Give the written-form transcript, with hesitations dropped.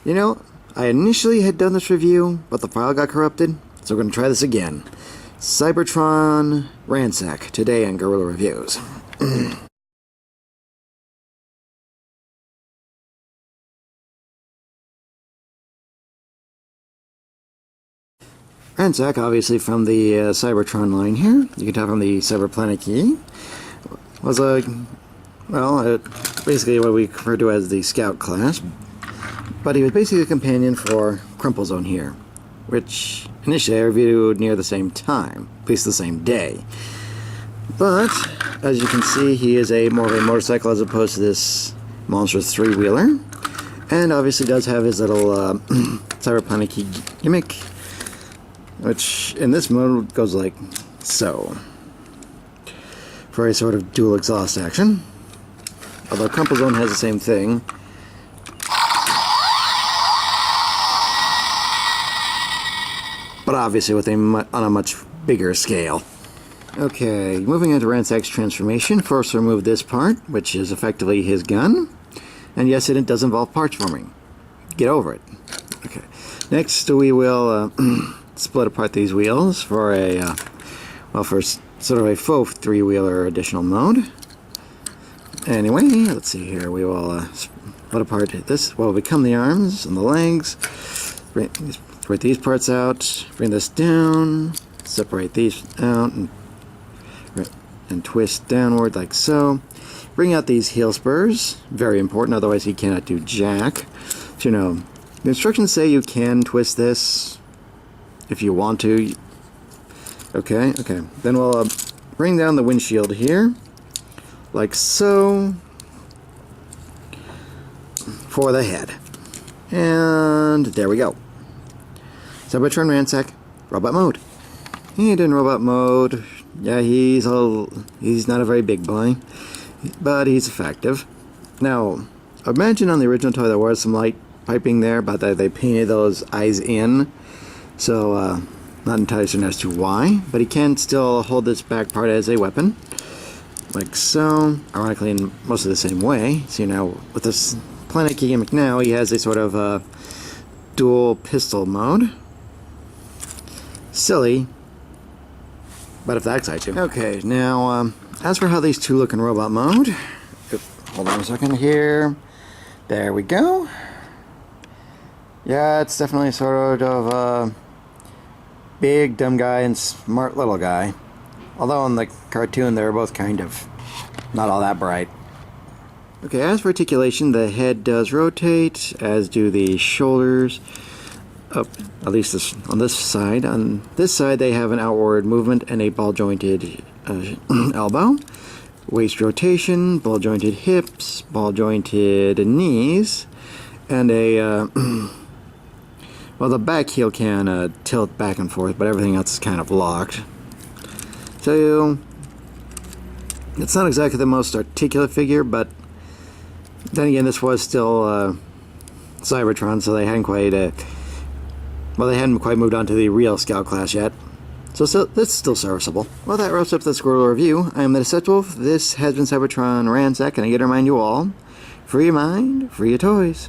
You know, I initially had done this review, but the file got corrupted, so we're going to try this again. Cybertron Ransack, today on Guerrilla Reviews. Ransack, obviously from the Cybertron line here, you can tell from the Cyberplanet key, was basically what we refer to as the Scout class, but he was basically a companion for Crumple Zone here, which initially I reviewed near the same time, at least the same day. But, as you can see, he is more of a motorcycle as opposed to this monstrous three-wheeler, and obviously does have his little Cyberplanet key gimmick, which in this mode goes like so, for a sort of dual exhaust action. Although Crumple Zone has the same thing. But obviously on a much bigger scale. Okay, moving into Ransack's transformation, first remove this part, which is effectively his gun. And yes, it does involve parts forming. Get over it. Okay, next we will split apart these wheels for a, for sort of a faux three-wheeler additional mode. Anyway, let's see here. We will split apart this. Will become the arms and the legs. Separate these parts out. Bring this down. Separate these out and twist downward like so. Bring out these heel spurs. Very important. Otherwise, he cannot do jack. So, the instructions say you can twist this if you want to. Okay. Then we'll bring down the windshield here, like so, for the head. And there we go. Cybertron Ransack, robot mode. And in robot mode, yeah, he's not a very big boy, but he's effective. Now, imagine on the original toy there was some light piping there, but they painted those eyes in. So, not entirely certain as to why, but he can still hold this back part as a weapon, like so, ironically in most of the same way. So, with this Planet Key gimmick now, he has a sort of dual pistol mode. Silly, but if that excites you. Okay, now, as for how these two look in robot mode, hold on a second here. There we go. Yeah, it's definitely sort of big dumb guy and smart little guy. Although in the cartoon they're both kind of not all that bright. Okay, as for articulation, the head does rotate, as do the shoulders. Up, at least on this side. On this side they have an outward movement and a ball-jointed elbow. Waist rotation, ball-jointed hips, ball-jointed knees, and a well, the back heel can tilt back and forth, but everything else is kind of locked. So, it's not exactly the most articulate figure, but then again, this was still Cybertron, so they hadn't quite, they hadn't quite moved on to the real Scout class yet. So that's still serviceable. Well, that wraps up this Guerrilla review. I am the Deceptive Wolf. This has been Cybertron Ransack, and I get to remind you all, free your mind, free your toys.